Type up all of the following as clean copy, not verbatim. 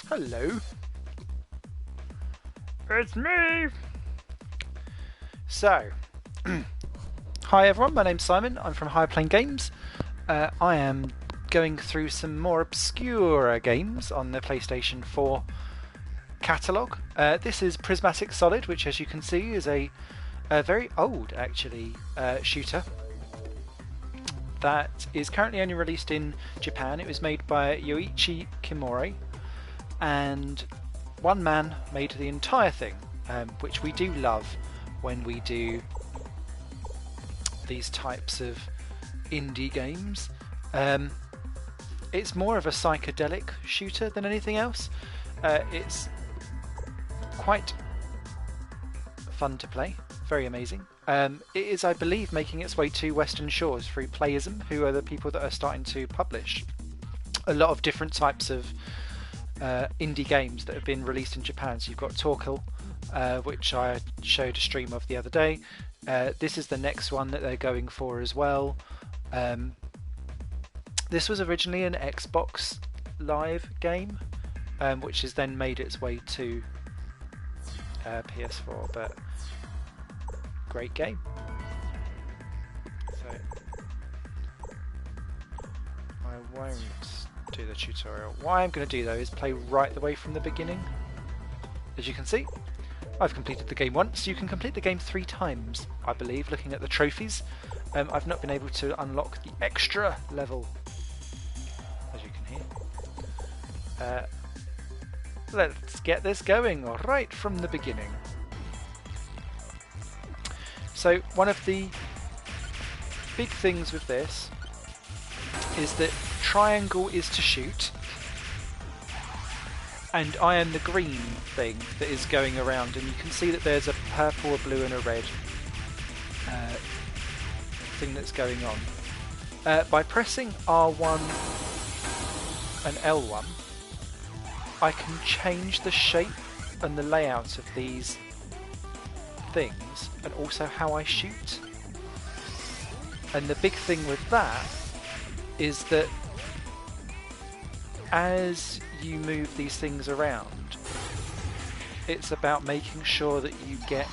Hello. It's me! So, hi everyone, my name's Simon, I'm from Higher Plane Games. I am going through some more obscure games on the PlayStation 4 catalogue. This is Prismastic Solid, which as you can see is a very old, actually, shooter that is currently only released in Japan. It was made by Yoichi Kimura, and one man made the entire thing, which we do love when we do these types of indie games. It's more of a psychedelic shooter than anything else. It's quite fun to play, very amazing. It is, I believe, making its way to Western shores through Playism, who are the people that are starting to publish a lot of different types of indie games that have been released in Japan. So you've got Torkel, which I showed a stream of the other day. This is the next one that they're going for as well. This was originally an Xbox Live game, which has then made its way to PS4, but great game. So I won't do the tutorial. What I'm going to do though is play right the way from the beginning. As you can see, I've completed the game once. You can complete the game 3 times, I believe, looking at the trophies. I've not been able to unlock the extra level, as you can hear. Let's get this going right from the beginning. So one of the big things with this is that triangle is to shoot, and I am the green thing that is going around, and you can see that there's a purple, a blue and a red thing that's going on. By pressing R1 and L1 I can change the shape and the layout of these things, and also how I shoot. And the big thing with that is that as you move these things around, it's about making sure that you get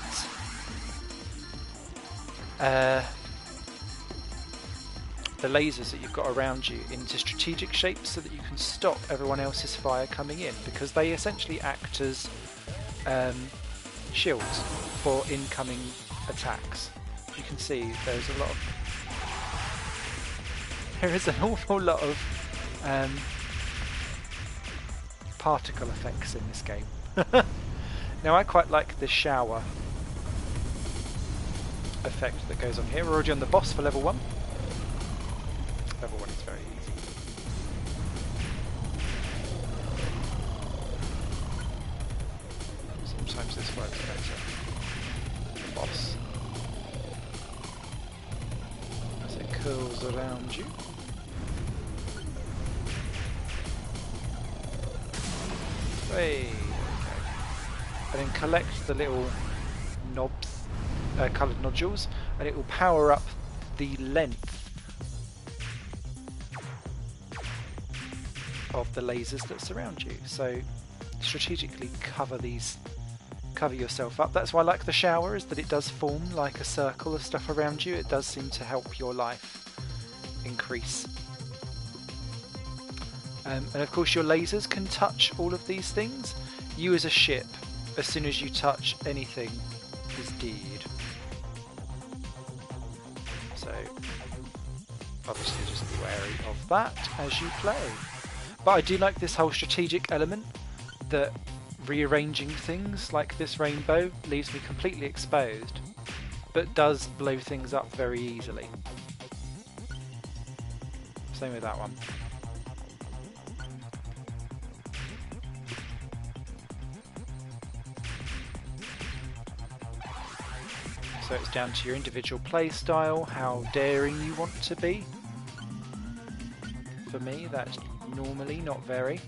the lasers that you've got around you into strategic shapes so that you can stop everyone else's fire coming in, because they essentially act as shields for incoming attacks. You can see there's a lot of there is an awful lot of particle effects in this game. Now I quite like the shower effect that goes on here. We're already on the boss for level 1. Level 1 is very easy. Sometimes this works better. The boss, as it curls around you. Hey, okay. And then collect the little knobs, coloured nodules, and it will power up the length of the lasers that surround you. So strategically cover yourself up. That's why I like the shower, is that it does form like a circle of stuff around you. It does seem to help your life increase. And of course your lasers can touch all of these things. You as a ship, as soon as you touch anything, is deed. So obviously just be wary of that as you play. But I do like this whole strategic element, that rearranging things like this rainbow leaves me completely exposed, but does blow things up very easily. Same with that one. So it's down to your individual play style, how daring you want to be. For me, that's normally not very.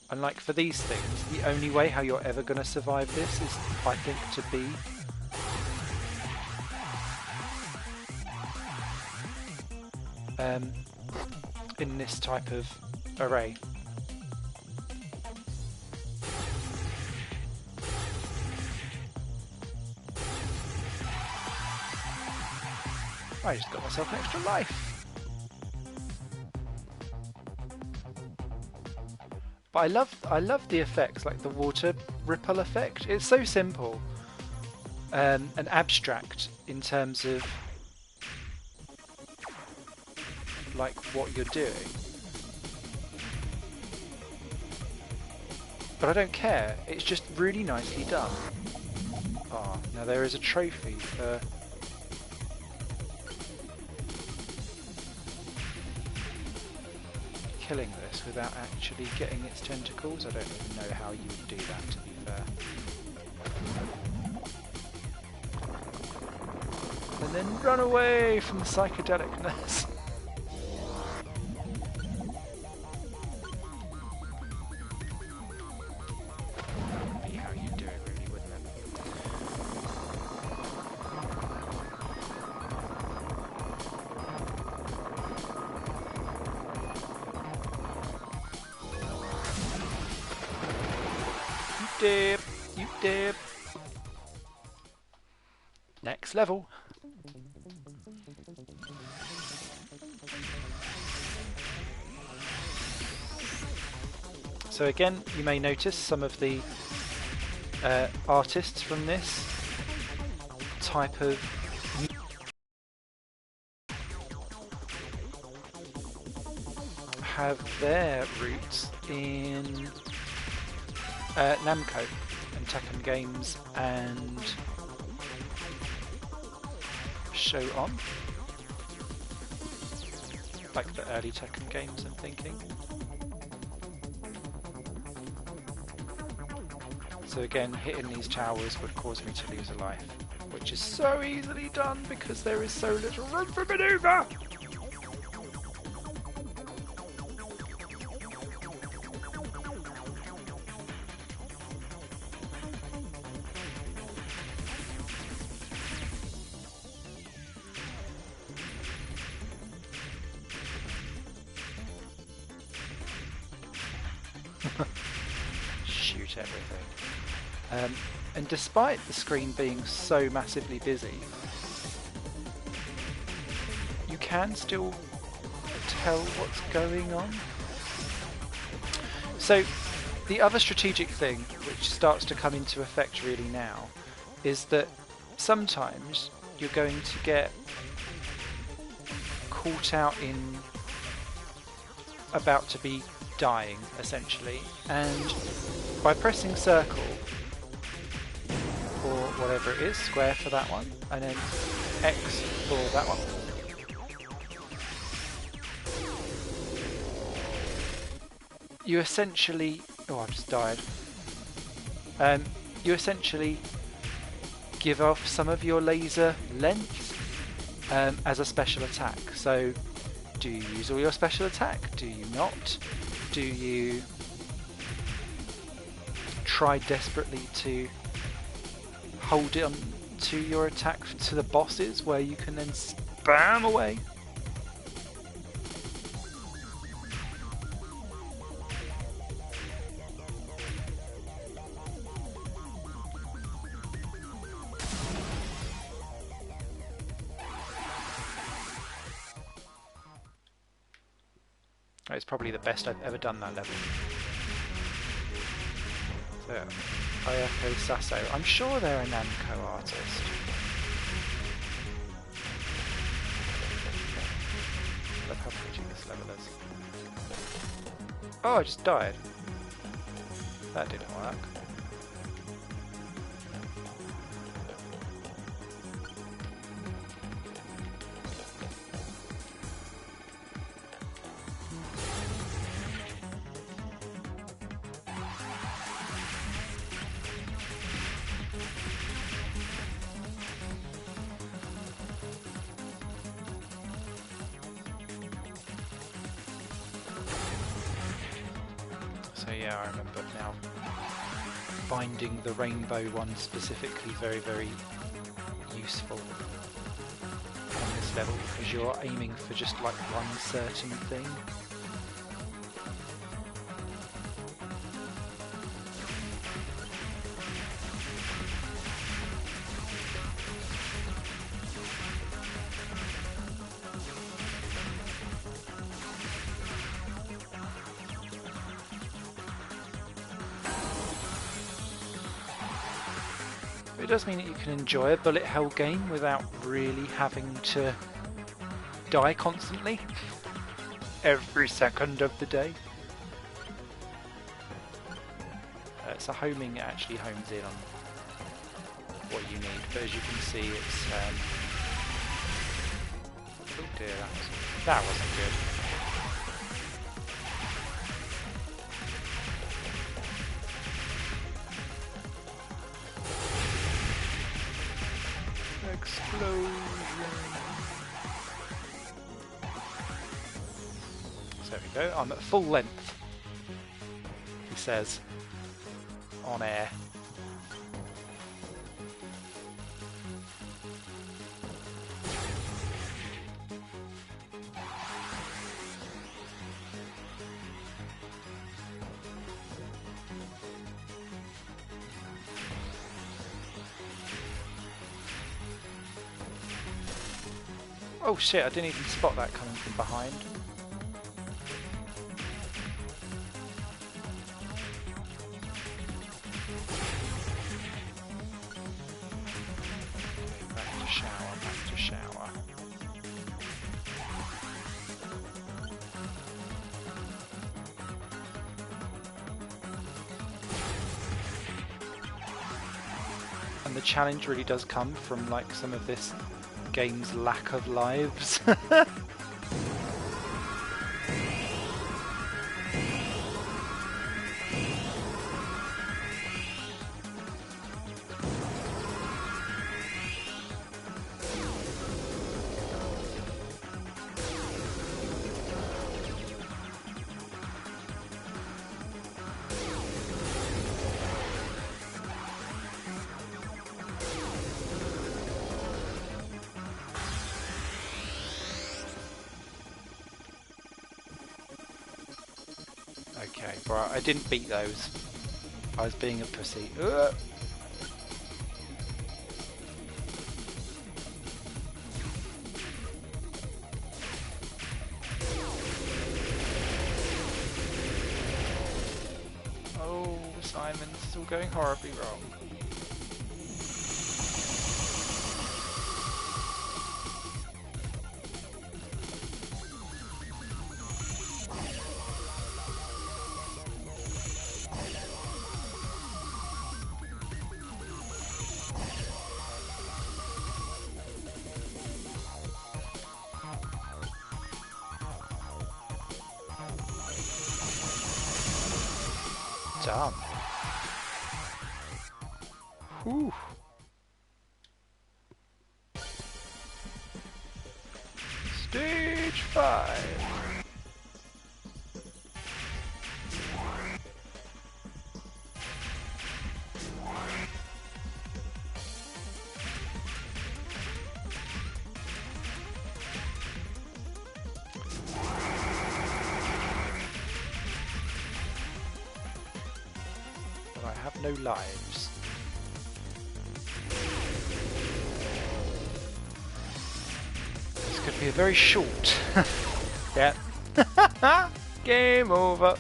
And like for these things, the only way how you're ever going to survive this is, I think, to be in this type of array. I just got myself an extra life. But I love the effects, like the water ripple effect. It's so simple and abstract in terms of like what you're doing. But I don't care. It's just really nicely done. Ah, now there is a trophy for killing this without actually getting its tentacles. I don't even know how you would do that, to be fair. And then run away from the psychedelicness. Be how you do it, really, wouldn't it? You dip. Next level. So again, you may notice some of the artists from this type of have their roots in Namco and Tekken games and Show On, like the early Tekken games, I'm thinking. So again, hitting these towers would cause me to lose a life, which is so easily done because there is so little room for manoeuvre! Shoot everything. And despite the screen being so massively busy, you can still tell what's going on. So the other strategic thing which starts to come into effect really now is that sometimes you're going to get caught out in about to be dying, essentially, and by pressing circle or whatever it is, square for that one, and then X for that one, you essentially, oh, I've just died. You essentially give off some of your laser length as a special attack. So do you use all your special attack? Do you not? Do you try desperately to hold it on to your attack to the bosses where you can then spam away? It's probably the best I've ever done that level. So, Ayako Saso. I'm sure they're a Namco artist. I love how pretty this level is. Oh, I just died. That didn't work. So yeah, I remember now finding the rainbow one specifically very, very useful on this this level because you're aiming for just like one certain thing. It does mean that you can enjoy a bullet hell game without really having to die constantly every second of the day. So homing actually homes in on what you need, but as you can see it's oh dear, that wasn't good. Explosion. So there we go, I'm at full length, he says, on air. Oh shit, I didn't even spot that coming from behind. Okay, back to shower, back to shower. And the challenge really does come from like some of this game's lack of lives. Okay, right, I didn't beat those. I was being a pussy. Ugh. Oh, Simon, this is all going horribly wrong. Done. Whew. Stage 5. I have no lives. This could be a very short. Yeah. Game over.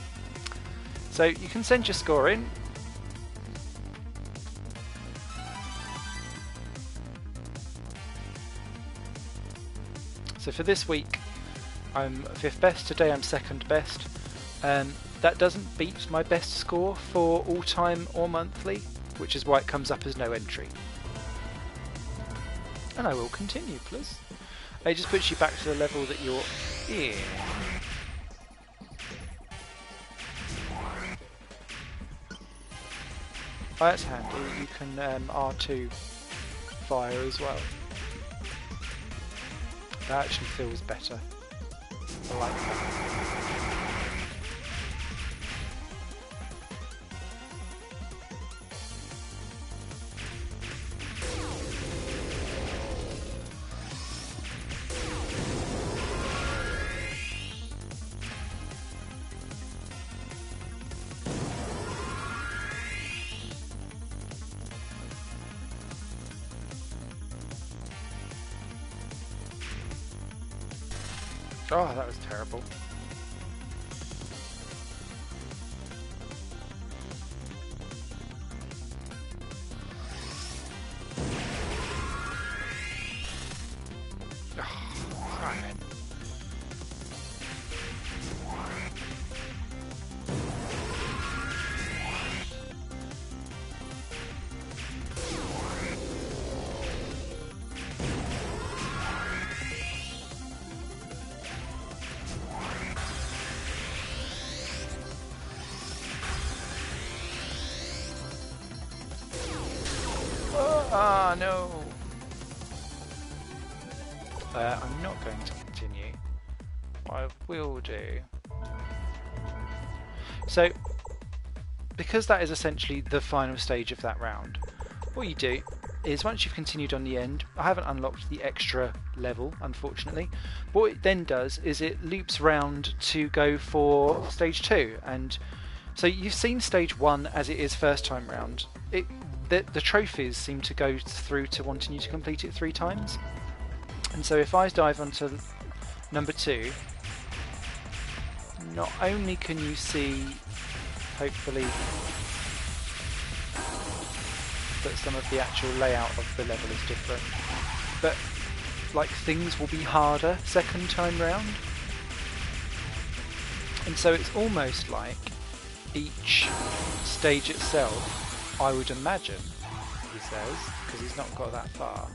So you can send your score in. So for this week, I'm 5th best. Today I'm 2nd best. That doesn't beat my best score for all-time or monthly, which is why it comes up as no entry. And I will continue, please. It just puts you back to the level that you're in. Oh, that's handy. You can R2 fire as well. That actually feels better. I like that. Oh, that was terrible. Ah, no! I'm not going to continue. I will do. So, because that is essentially the final stage of that round, what you do is once you've continued on the end, I haven't unlocked the extra level, unfortunately, but what it then does is it loops round to go for stage 2, and so you've seen stage 1 as it is first time round. The trophies seem to go through to wanting you to complete it 3 times. And so if I dive onto number 2, not only can you see, hopefully, that some of the actual layout of the level is different, but like things will be harder second time round. And so it's almost like each stage itself, I would imagine, he says, because he's not got that far,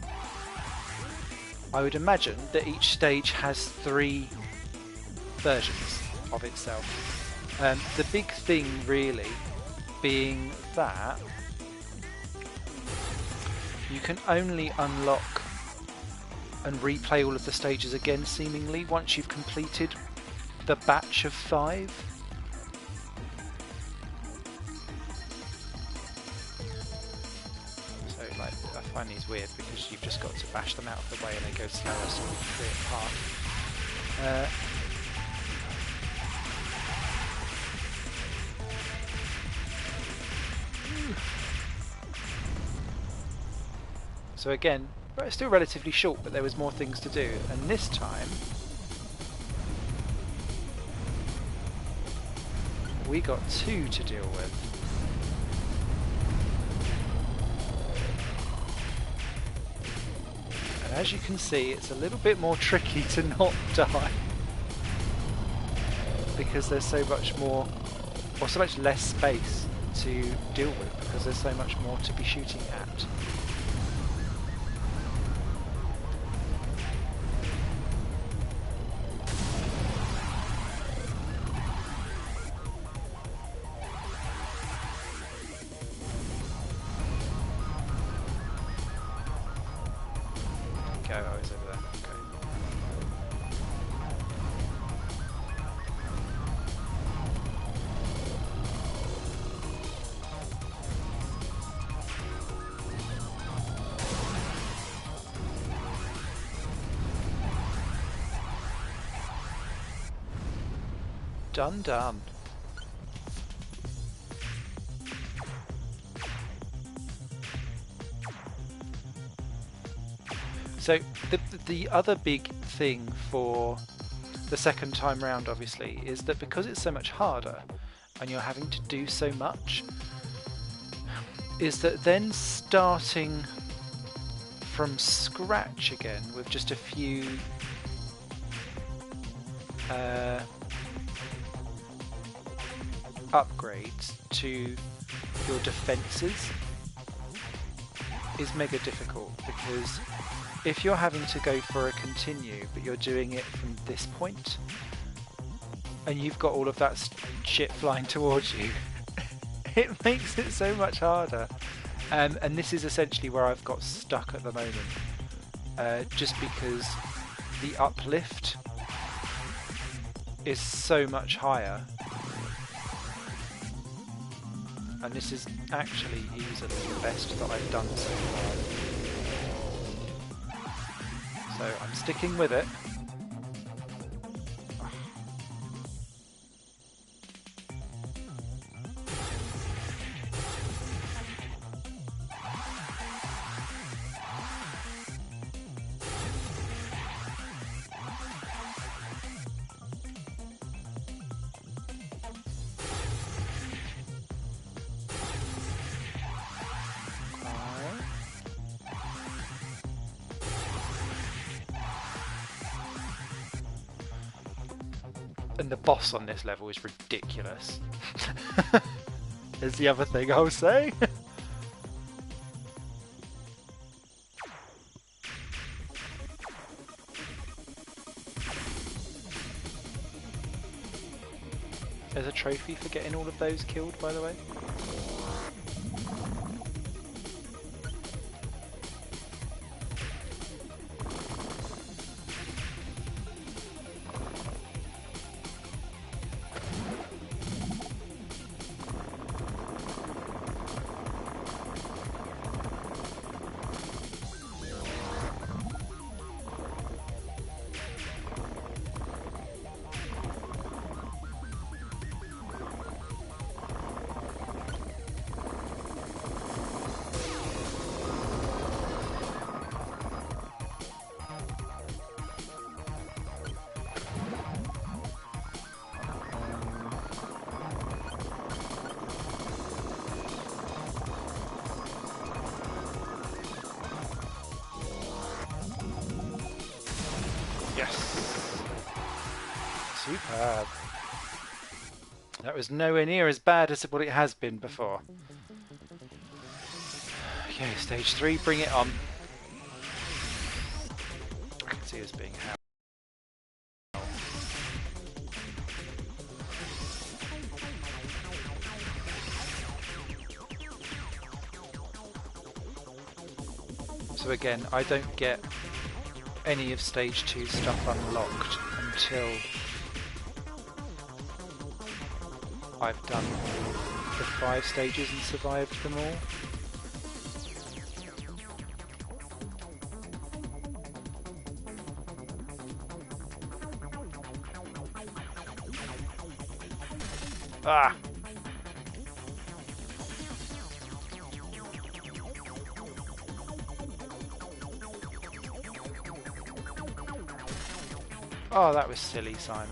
I would imagine that each stage has 3 versions of itself. The big thing really being that you can only unlock and replay all of the stages again seemingly once you've completed the batch of 5. I find these weird because you've just got to bash them out of the way and they go slower, so we can clear it apart. So again, it's still relatively short, but there was more things to do, and this time we got 2 to deal with. As you can see, it's a little bit more tricky to not die because there's so much more, or so much less space to deal with because there's so much more to be shooting at. Done. So the other big thing for the second time round obviously is that because it's so much harder and you're having to do so much, is that then starting from scratch again with just a few upgrades to your defences is mega difficult, because if you're having to go for a continue but you're doing it from this point and you've got all of that shit flying towards you, it makes it so much harder. And this is essentially where I've got stuck at the moment, just because the uplift is so much higher. And this is actually easily the best that I've done so far. So I'm sticking with it. And the boss on this level is ridiculous. Is the other thing I'll say. There's a trophy for getting all of those killed, by the way. Yes! Superb. That was nowhere near as bad as what it has been before. Okay, stage 3, bring it on. I can see us being held. So again, I don't get any of stage 2 stuff unlocked until I've done the 5 stages and survived them all. Ah! Oh, that was silly, Simon.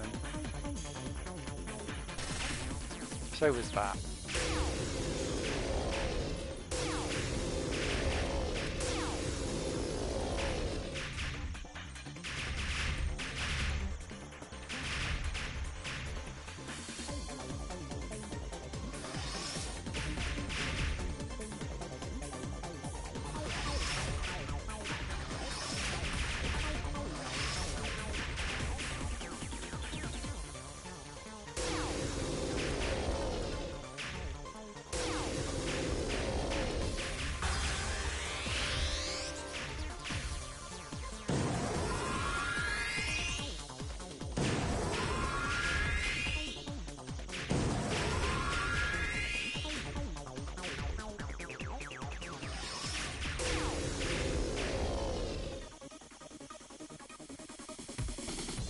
So was that.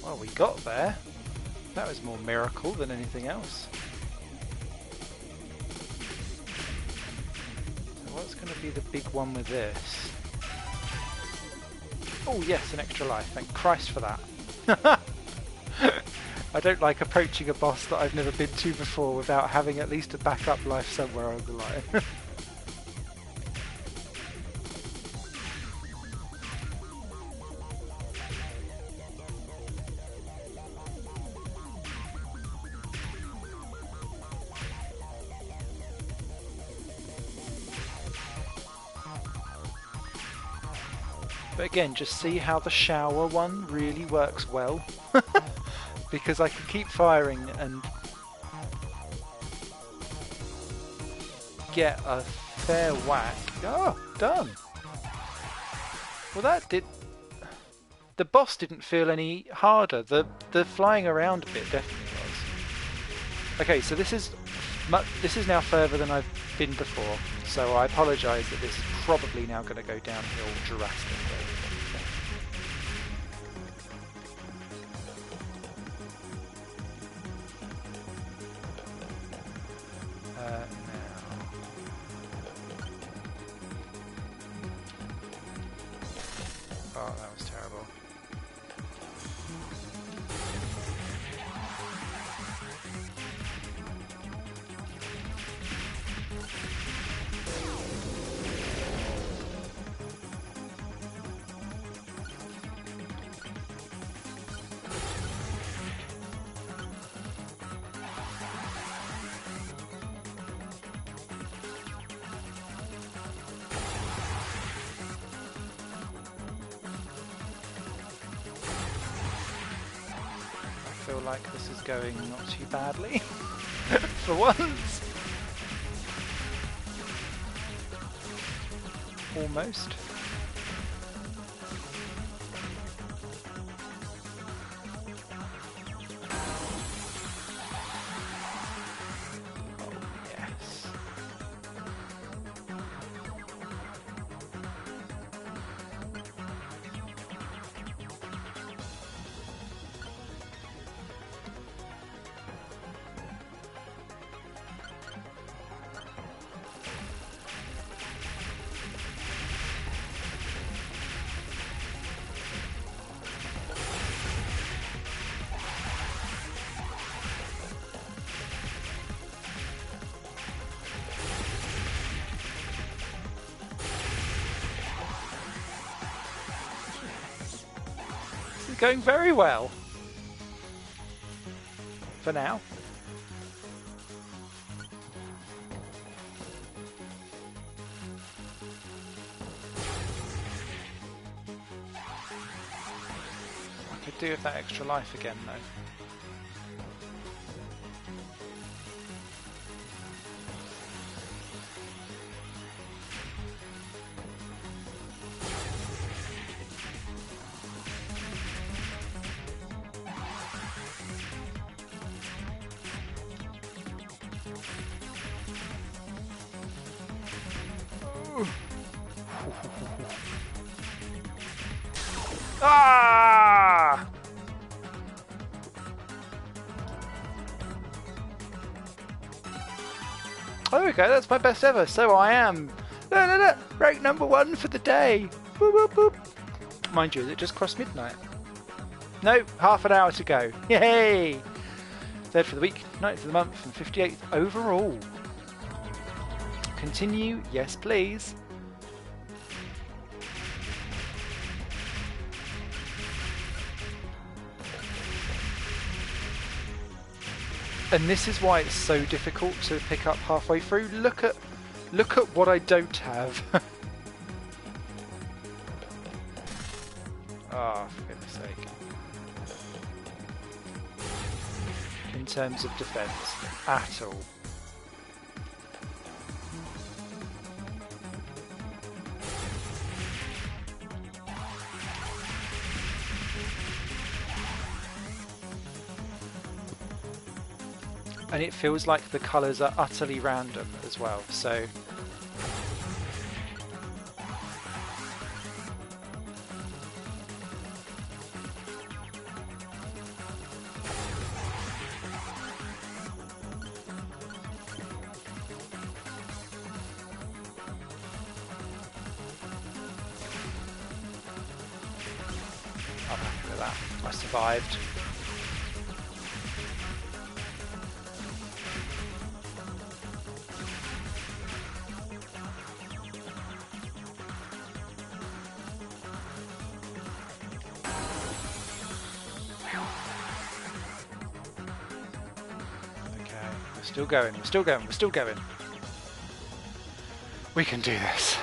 Well, we got there. That was more miracle than anything else. So what's going to be the big one with this? Oh yes, an extra life. Thank Christ for that. I don't like approaching a boss that I've never been to before without having at least a backup life somewhere on the line. But again, just see how the shower one really works well. Because I can keep firing and get a fair whack. Oh, done! Well, that did... The boss didn't feel any harder. The flying around a bit definitely was. Okay, so this is now further than I've been before, so I apologise that this is probably now going to go downhill drastically. Oh, that was terrible. feel like this is going not too badly for once. Almost. Going very well for now. I could do with that extra life again though. Ah! Oh, there we go, that's my best ever. So I am rank number 1 for the day. Boop, boop, boop. Mind you, it just crossed midnight. No, half an hour to go. Yay! 3rd for the week, 9th for the month, and 58th overall. Continue, yes please. And this is why it's so difficult to pick up halfway through. Look at what I don't have. Oh, for goodness sake. In terms of defence, at all. And it feels like the colours are utterly random as well, so... I'm happy with that. I survived. Still going, we're still going, we're still going. We can do this.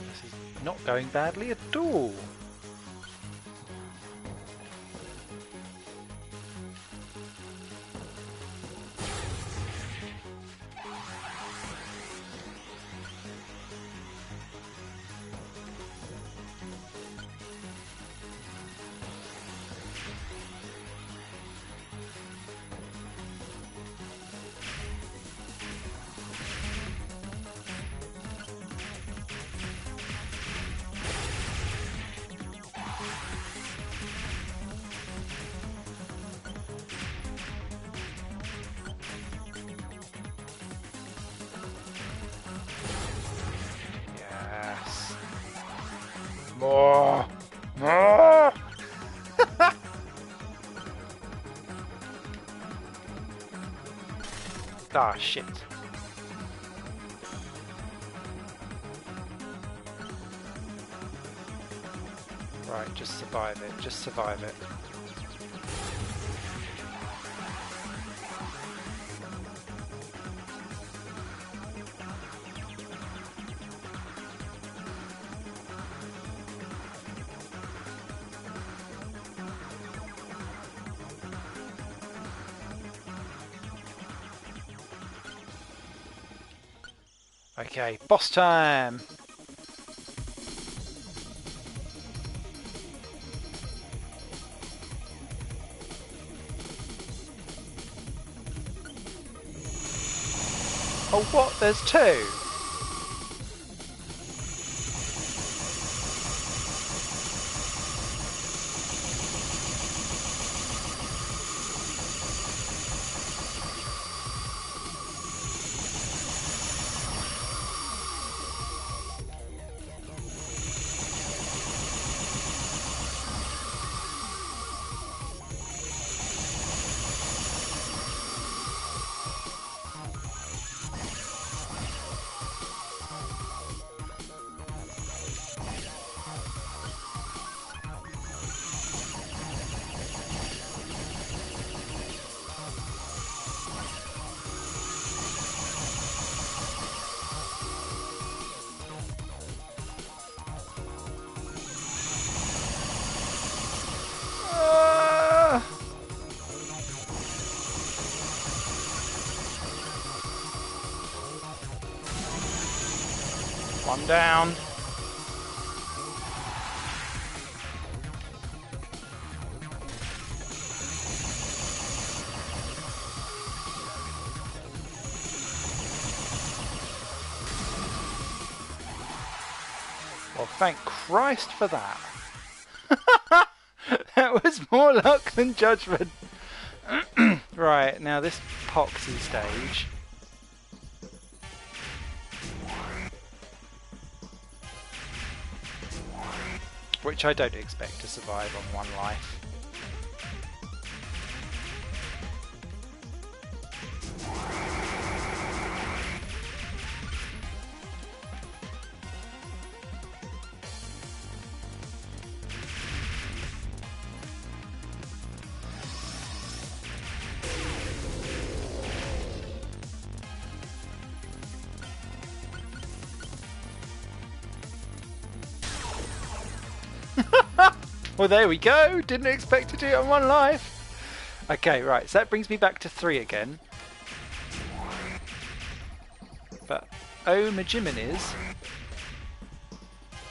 This is not going badly at all. More! More! Ah, shit. Right, just survive it. Just survive it. Okay, boss time! Oh, what? There's two? One down. Well, thank Christ for that. That was more luck than judgment. Right, now this poxy stage. Which I don't expect to survive on one life. Well, there we go. Didn't expect to do it on one life. Okay, right. So that brings me back to 3 again. But oh, Majiminis,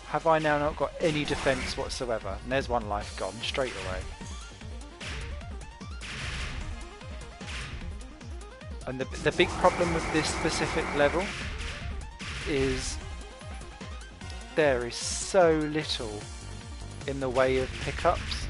have I now not got any defense whatsoever? And there's one life gone straight away. And the big problem with this specific level is there is so little in the way of pickups.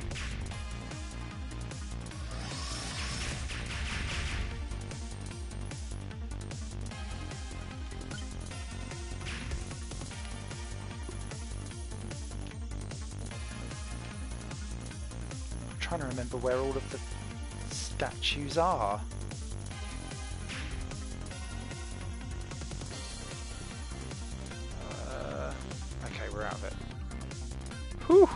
I'm trying to remember where all of the statues are. Okay, we're out of it. Whew!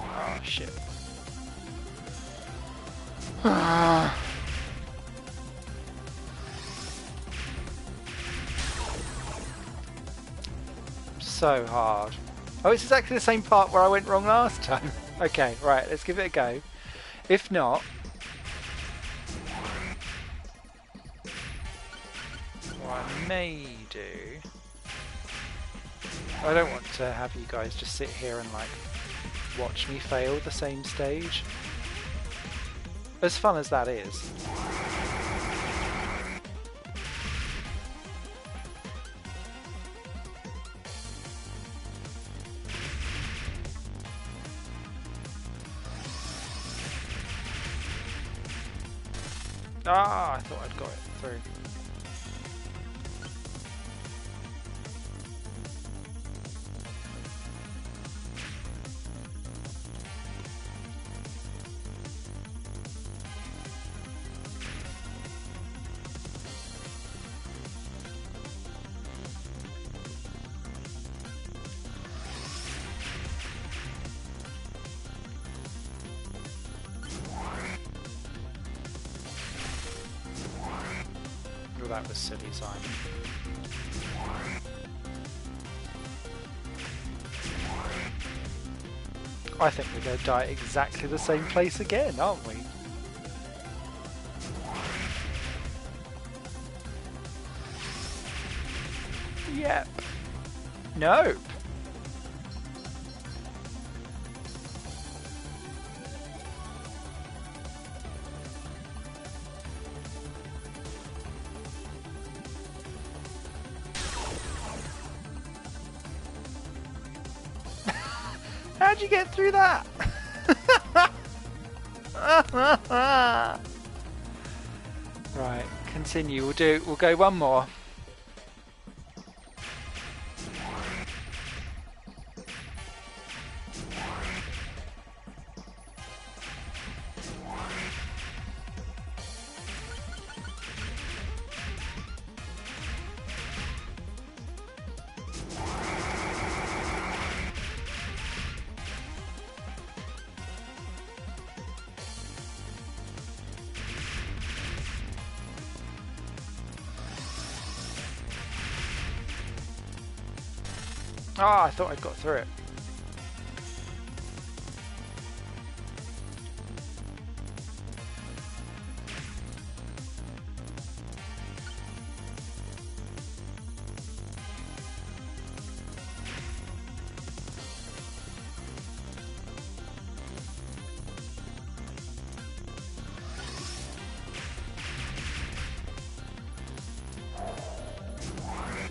Oh shit. So hard. Oh, it's exactly the same part where I went wrong last time. Okay, right, let's give it a go. If not, what I may do, I don't want to have you guys just sit here and like watch me fail the same stage. As fun as that is. Ah, I thought I'd got it through. Oh, that was silly, Simon. I think we're going to die at exactly the same place again, aren't we? Yep. Nope. How'd you get through that? Right, continue. We'll go one more. Ah, I thought I'd got through it.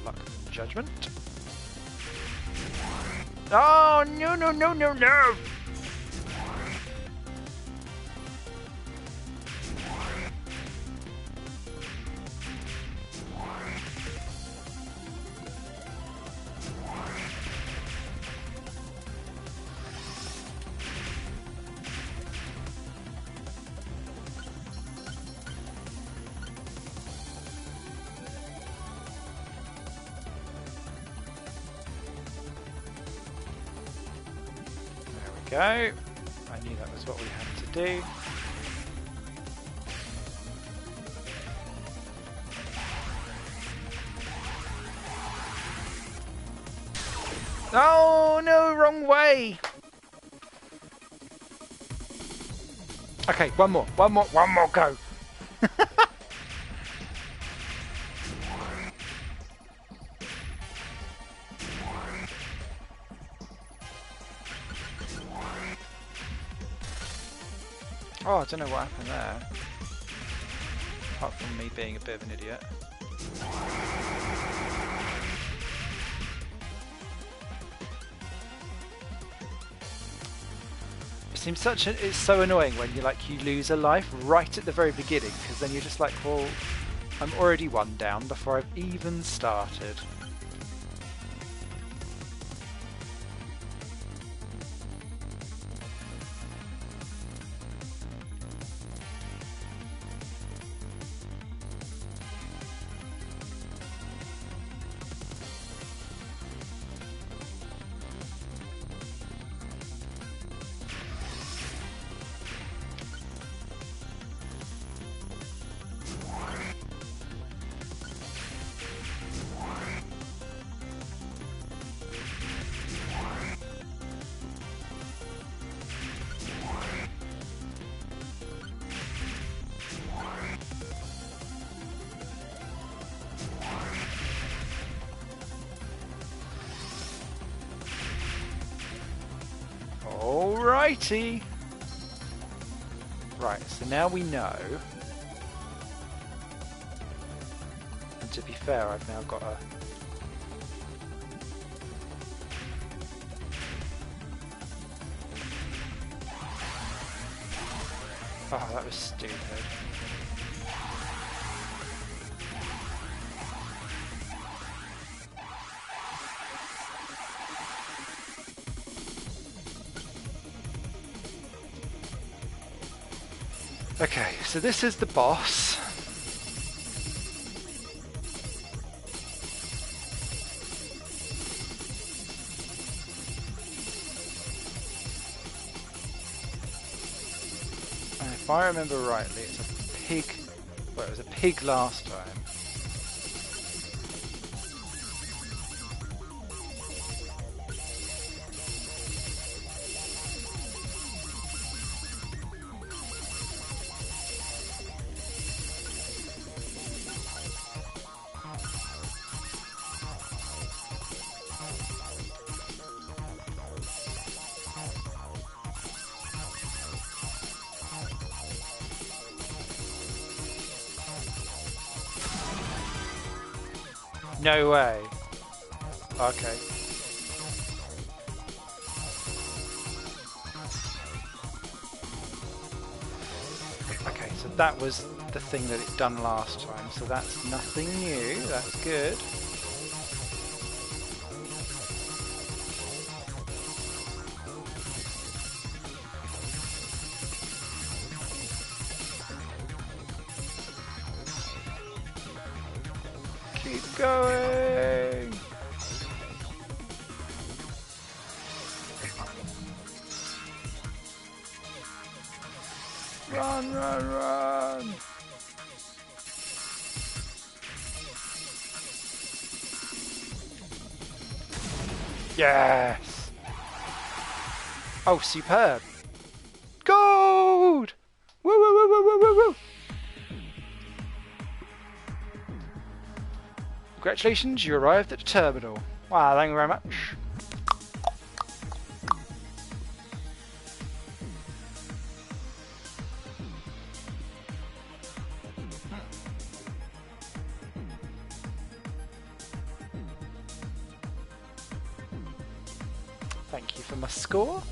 Luck and judgment. Oh, no, no, no, no, no! Go. I knew that was what we had to do. Oh no, wrong way! Okay, one more go! Oh, I don't know what happened there. Apart from me being a bit of an idiot. It seems it's so annoying when you lose a life right at the very beginning, because then you're just like, well, I'm already one down before I've even started. Alrighty. Right, so now we know. And to be fair, I've now got a... Oh, that was stupid. Okay, so this is the boss. And if I remember rightly, it's a pig. Well, it was a pig last time. No way. Okay. Okay, so that was the thing that it done last time, so that's nothing new, that's good. Keep going! Run, run, run! Yes! Oh, superb! Gold! Woo, woo, woo, woo, woo, woo, woo! Congratulations, you arrived at the terminal. Wow, thank you very much. Thank you for my score.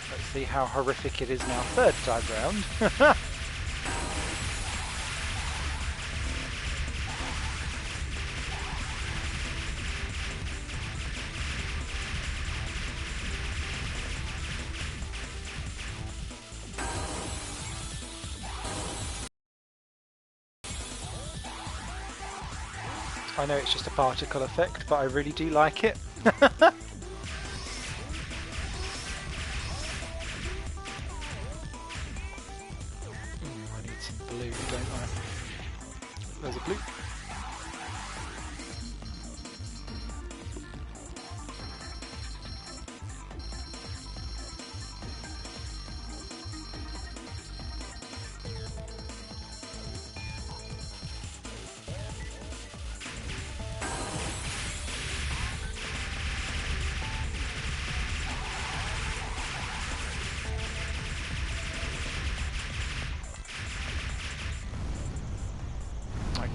Let's see how horrific it is now. Third time round. I know it's just a particle effect, but I really do like it. I need some blue, don't I? There's a blue.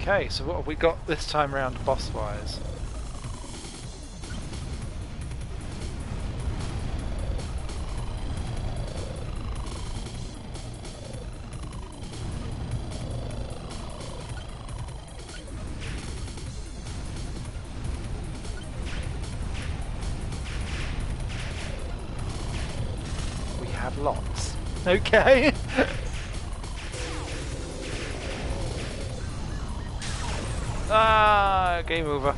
Okay, so what have we got this time round boss-wise? We have lots. Okay. Ah, game over.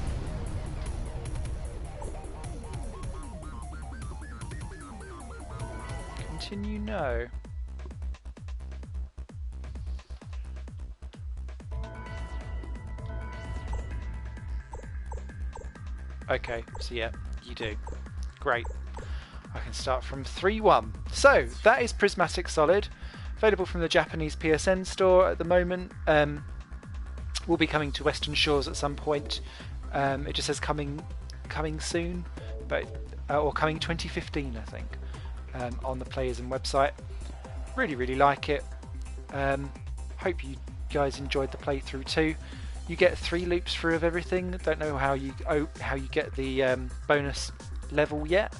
Continue, no. Okay, so yeah, you do. Great. I can start from 3-1. So, that is Prismastic Solid, available from the Japanese PSN store at the moment. Will be coming to Western Shores at some point. It just says coming soon, but or coming 2015, I think, on the Playerism website. Really like it. Hope you guys enjoyed the playthrough too. You get 3 loops through of everything. Don't know how you get the bonus level yet,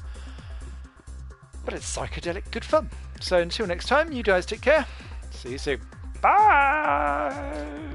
but it's psychedelic good fun. So until next time, you guys take care. See you soon. Bye.